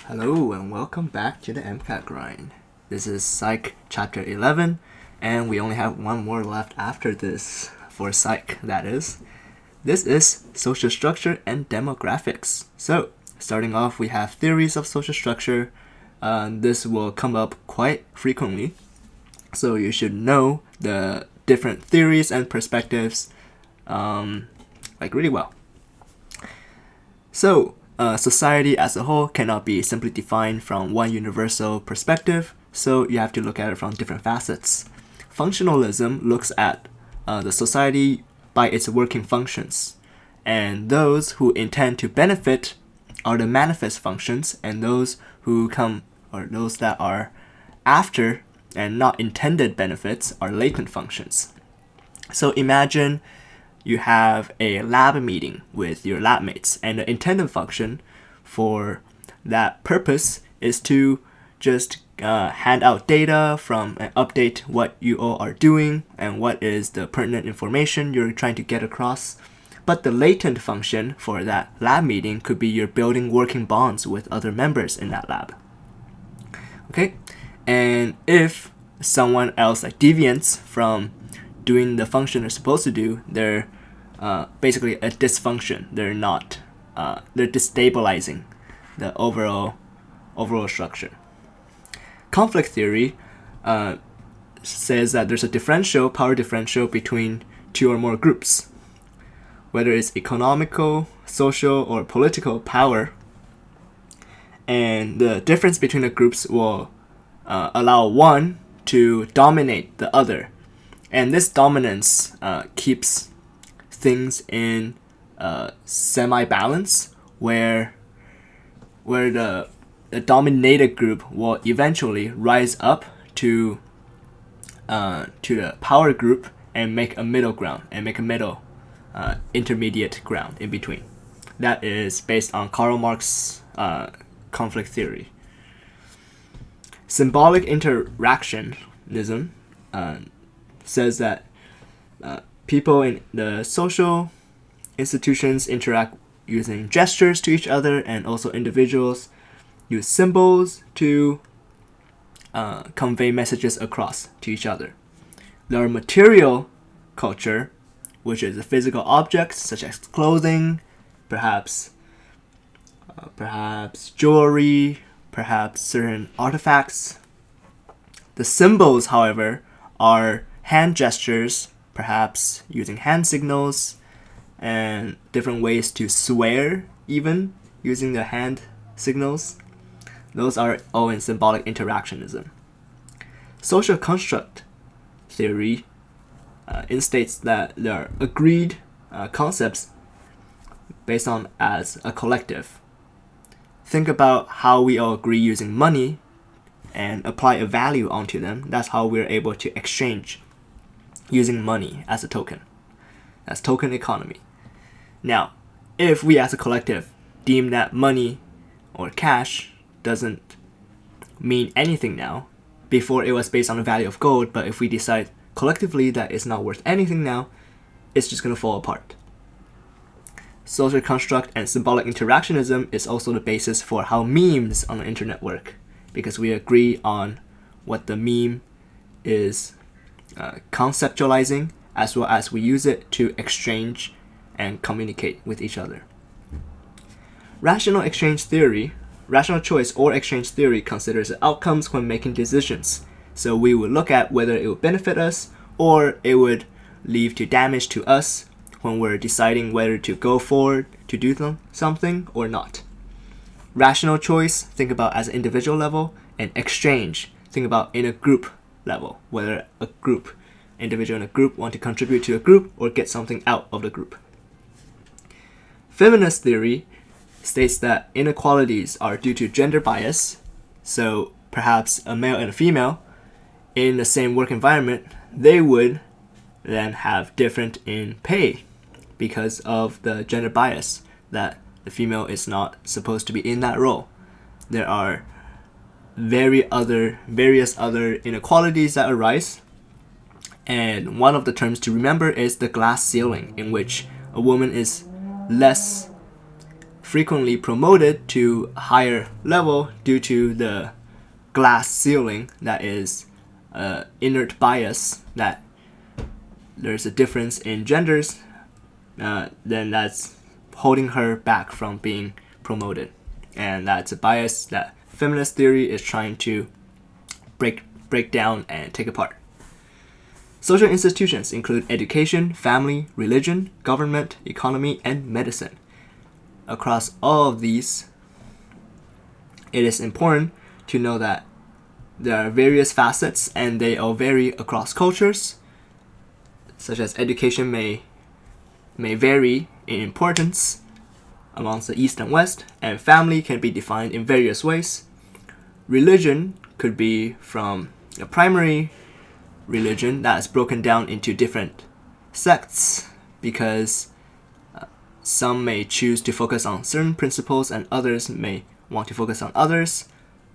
Hello and welcome back to the MCAT grind. This is Psych Chapter 11, and we only have one more left after this, for Psych, that is. This is Social Structure and Demographics. So, starting off, we have theories of social structure. This will come up quite frequently, so you should know the different theories and perspectives really well. So, society as a whole cannot be simply defined from one universal perspective, so you have to look at it from different facets. Functionalism looks at the society by its working functions, and those who intend to benefit are the manifest functions, and those who come, or those that are after and not intended benefits, are latent functions. So imagine you have a lab meeting with your lab mates, and the intended function for that purpose is to just hand out data and update what you all are doing and what is the pertinent information you're trying to get across. But the latent function for that lab meeting could be you're building working bonds with other members in that lab. Okay? And if someone else deviates from doing the function they're supposed to do, they're basically a dysfunction. They're destabilizing the overall structure. Conflict theory says that there's a power differential between two or more groups, whether it's economical, social, or political power, and the difference between the groups will allow one to dominate the other, and this dominance keeps things in semi-balance, where the dominated group will eventually rise up to the power group and make a middle ground, and make a middle intermediate ground in between. That is based on Karl Marx's conflict theory. Symbolic interactionism says that people in the social institutions interact using gestures to each other, and also individuals use symbols to convey messages across to each other. There are material culture, which is the physical objects such as clothing, perhaps jewelry, perhaps certain artifacts. The symbols, however, are hand gestures, perhaps using hand signals, and different ways to swear, even using the hand signals. Those are all in symbolic interactionism. Social construct theory instates that there are agreed concepts based on as a collective. Think about how we all agree using money and apply a value onto them. That's how we're able to exchange using money as a token. That's token economy. Now, if we as a collective deem that money or cash doesn't mean anything now, before it was based on the value of gold, but if we decide collectively that it's not worth anything now, it's just going to fall apart. Social construct and symbolic interactionism is also the basis for how memes on the internet work, because we agree on what the meme is conceptualizing, as well as we use it to exchange and communicate with each other. Rational choice or exchange theory considers the outcomes when making decisions. So we would look at whether it would benefit us or it would lead to damage to us when we're deciding whether to go forward to do something or not. Rational choice, think about as an individual level, and exchange, think about in a group level, whether individual in a group want to contribute to a group or get something out of the group. Feminist theory states that inequalities are due to gender bias, so perhaps a male and a female in the same work environment, they would then have different in pay because of the gender bias that the female is not supposed to be in that role. There are various other inequalities that arise, and one of the terms to remember is the glass ceiling, in which a woman is less frequently promoted to a higher level due to the glass ceiling that is inert bias, that there's a difference in genders, then that's holding her back from being promoted. And that's a bias that feminist theory is trying to break down and take apart. Social institutions include education, family, religion, government, economy, and medicine. Across all of these, it is important to know that there are various facets and they all vary across cultures, such as education may vary in importance amongst the East and West, and family can be defined in various ways. Religion could be from a primary religion that is broken down into different sects, because some may choose to focus on certain principles and others may want to focus on others.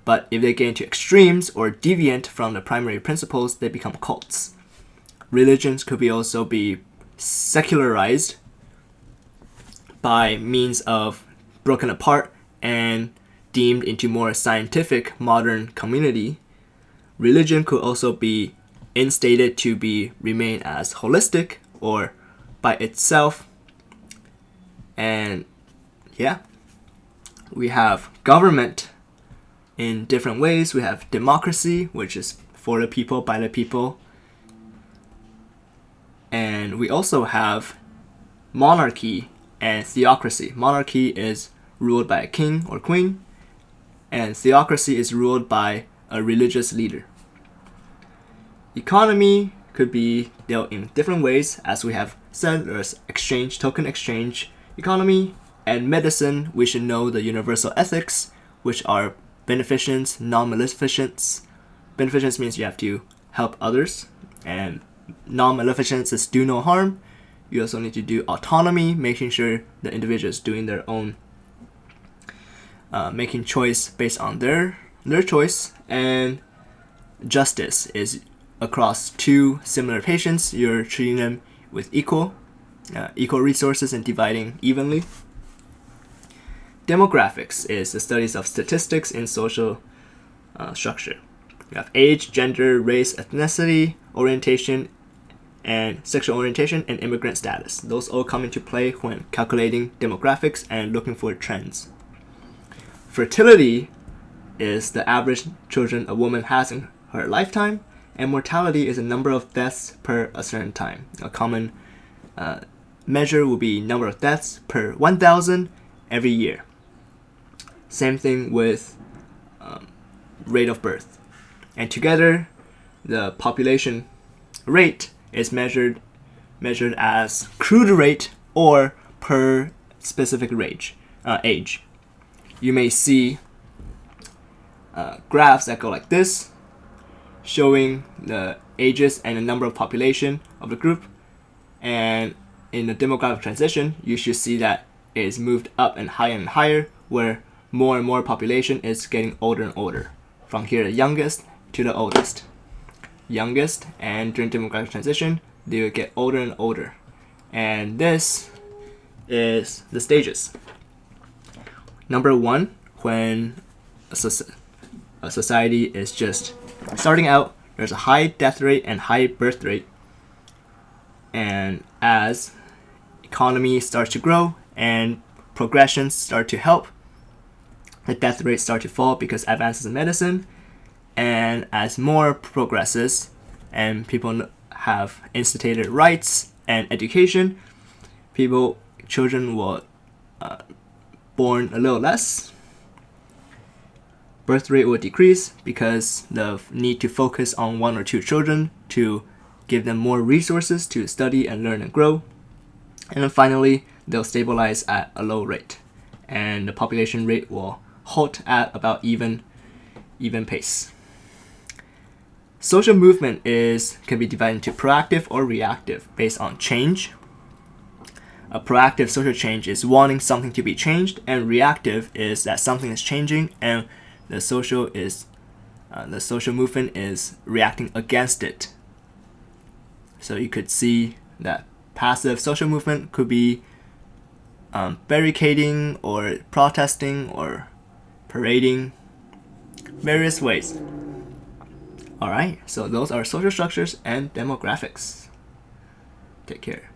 But if they get into extremes or deviant from the primary principles, they become cults. Religions could also be secularized by means of broken apart and deemed into more scientific modern community. Religion could also be instated to remain as holistic or by itself. And yeah, we have government in different ways. We have democracy, which is for the people, by the people. And we also have monarchy and theocracy. Monarchy is ruled by a king or queen, and theocracy is ruled by a religious leader. Economy could be dealt in different ways. As we have said, there's exchange, token exchange economy, and medicine. We should know the universal ethics, which are beneficence, non-maleficence. Beneficence means you have to help others, and non-maleficence is do no harm. You also need to do autonomy, making sure the individual is doing their own, making choice based on their choice. And justice is across two similar patients, you're treating them with equal resources and dividing evenly. Demographics is the studies of statistics in social structure. You have age, gender, race, ethnicity, orientation, and sexual orientation, and immigrant status. Those all come into play when calculating demographics and looking for trends. Fertility is the average children a woman has in her lifetime, and mortality is the number of deaths per a certain time. A common measure will be number of deaths per 1,000 every year. Same thing with rate of birth. And together, the population rate is measured as crude rate or per specific age. You may see graphs that go like this, showing the ages and the number of population of the group. And in the demographic transition, you should see that it is moved up and higher, where more and more population is getting older and older. From here, the youngest to the oldest. Youngest, and during demographic transition, they will get older and older. And this is the stages. Number 1, when a society is just starting out, there's a high death rate and high birth rate. And as economy starts to grow and progressions start to help, the death rates start to fall because advances in medicine. And as more progresses and people have instituted rights and education, children will born a little less. Birth rate will decrease because the need to focus on 1 or 2 children to give them more resources to study and learn and grow. And then finally, they'll stabilize at a low rate, and the population rate will halt at about even pace. Social movement can be divided into proactive or reactive based on change. A proactive social change is wanting something to be changed, and reactive is that something is changing and the social movement is reacting against it. So you could see that passive social movement could be barricading or protesting or parading, various ways. Alright, so those are social structures and demographics. Take care.